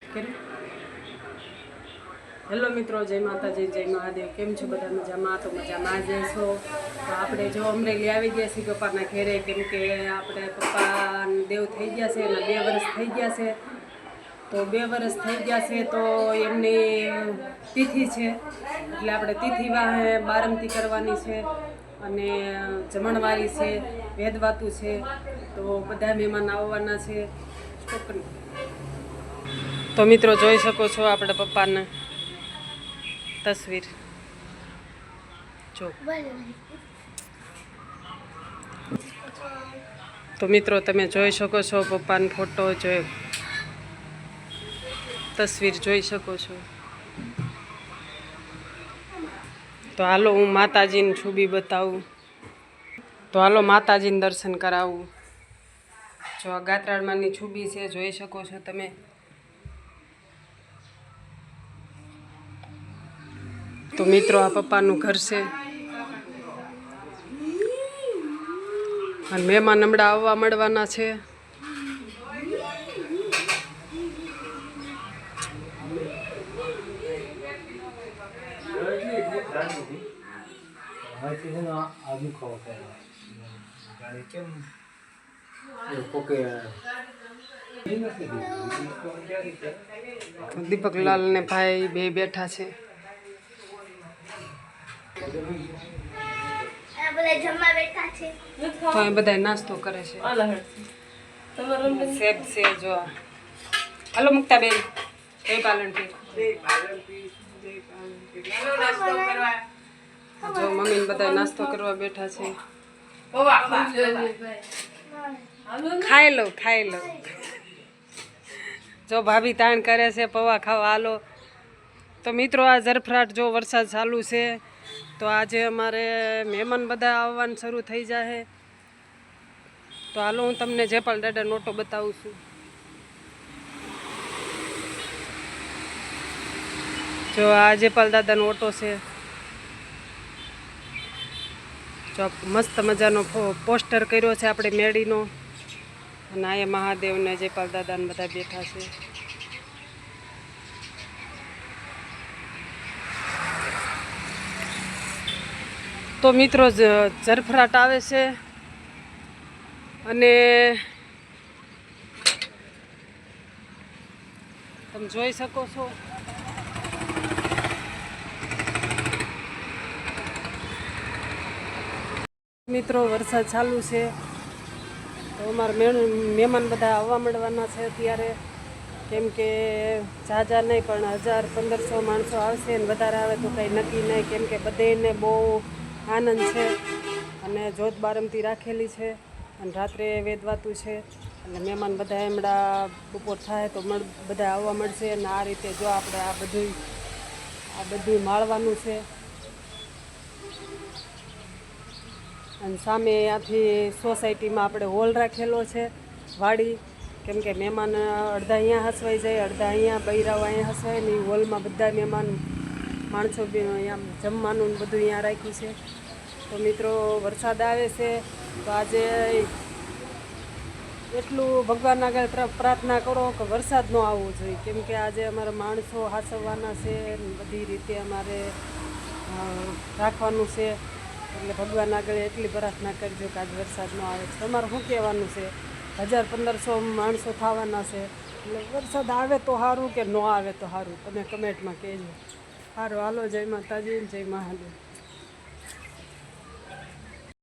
Hello મિત્રો, જય માતાજી, જય મહાદેવ. કેમ છો બધા? મજામાં? તો મજામાં જ છો. તો આપણે જો અમરેલી આવી ગયા છીએ પપ્પાના ઘેરે, કેમ કે આપણે પપ્પા દેવ થઈ ગયા છે, એના 2 વર્ષ થઈ ગયા છે. તો 2 વર્ષ થઈ ગયા છે તો એમની તિથિ છે, એટલે આપણે તિથિ વાહે બારમતી કરવાની છે અને જમણવારી છે, વેદવાતું છે. તો બધા મહેમાન આવવાના છે. તો મિત્રો જોઈ શકો છો આપણે પપ્પાને તસવીર જો. તો મિત્રો તમે જોઈ શકો છો પપ્પાનો ફોટો, જોઈ તસવીર જોઈ શકો છો. તો હાલો હું માતાજીની છબી બતાવું. તો હાલો માતાજીને દર્શન કરાવું. જો આ ગાત્રાળમાંની છબી છે, જોઈ શકો છો તમે. તો મિત્રો આ પપ્પાનું ઘર છે અને મહેમાન હમણાં આવવા મળવાના છે. દીપકલાલ ને ભાઈ બે બેઠા છે. તો એ બધા નાસ્તો કરે છે. સેબ છે જો. હાલો મુક્તાબેન, જય પાલનપુર. જો મમ્મી બધા નાસ્તો કરવા બેઠા છે. ખાઈ લો. જો ભાભી તાણ કરે છે પૌવા ખાવા. હાલો. તો મિત્રો આ ઝરફરાટ જો વરસાદ ચાલુ છે, તો આજે અમારે મહેમાન બધા આવવાનું શરૂ થઈ જાય. તો હાલો હું તમને જેપાલ દાદાનો ઓટો બતાવું છું. જો આ જેપાલ દાદાનો ઓટો છે. જો મસ્ત મજાનો પોસ્ટર કર્યો છે આપણે મેળીનો, અને અહીંયા મહાદેવને જેપાલ દાદાને બધા બેઠા છે. તો મિત્રો ઝરફરાટ આવે છે અને તમે જોઈ શકો છો. મિત્રો વરસાદ ચાલુ છે, તો અમારા મહેમાન બધા આવવા મળવાના છે અત્યારે. કેમ કે ઝાઝા નહીં પણ 1000-1500 માણસો આવશે, અને વધારે આવે તો કંઈ નક્કી નહીં. કેમ કે બધાને બહુ આનંદ છે અને જોત બારમતી રાખેલી છે અને રાત્રે વેદવાતું છે. એટલે મહેમાન બધા હમણાં બપોર થાય તો બધા આવવા મળશે. અને આ રીતે જો આપણે આ બધું માળવાનું છે. અને સામે ત્યાંથી સોસાયટીમાં આપણે હોલ રાખેલો છે, વાડી. કેમ કે મહેમાન અડધા અહીંયા હસવાઈ જાય, અડધા અહીંયા, બૈરાઓ અહીંયા હસવાય ને. હોલમાં બધા મહેમાન માણસો અહીંયા જમવાનું બધું અહીંયા રાખ્યું છે. તો મિત્રો વરસાદ આવે છે, તો આજે એટલું ભગવાન આગળ પ્રાર્થના કરો કે વરસાદ ન આવવો જોઈએ. કેમ કે આજે અમારા માણસો હાસવવાના છે, બધી રીતે અમારે રાખવાનું છે. એટલે ભગવાન આગળ એટલી પ્રાર્થના કરજો કે આજ વરસાદ ન આવે. તમારે શું કહેવાનું છે? 1000-1500 માણસો થવાના છે, એટલે વરસાદ આવે તો સારું કે ન આવે તો સારું, તમે કમેન્ટમાં કહેજો. સારું, હાલો. જય માતાજી, જય મહાદેવ.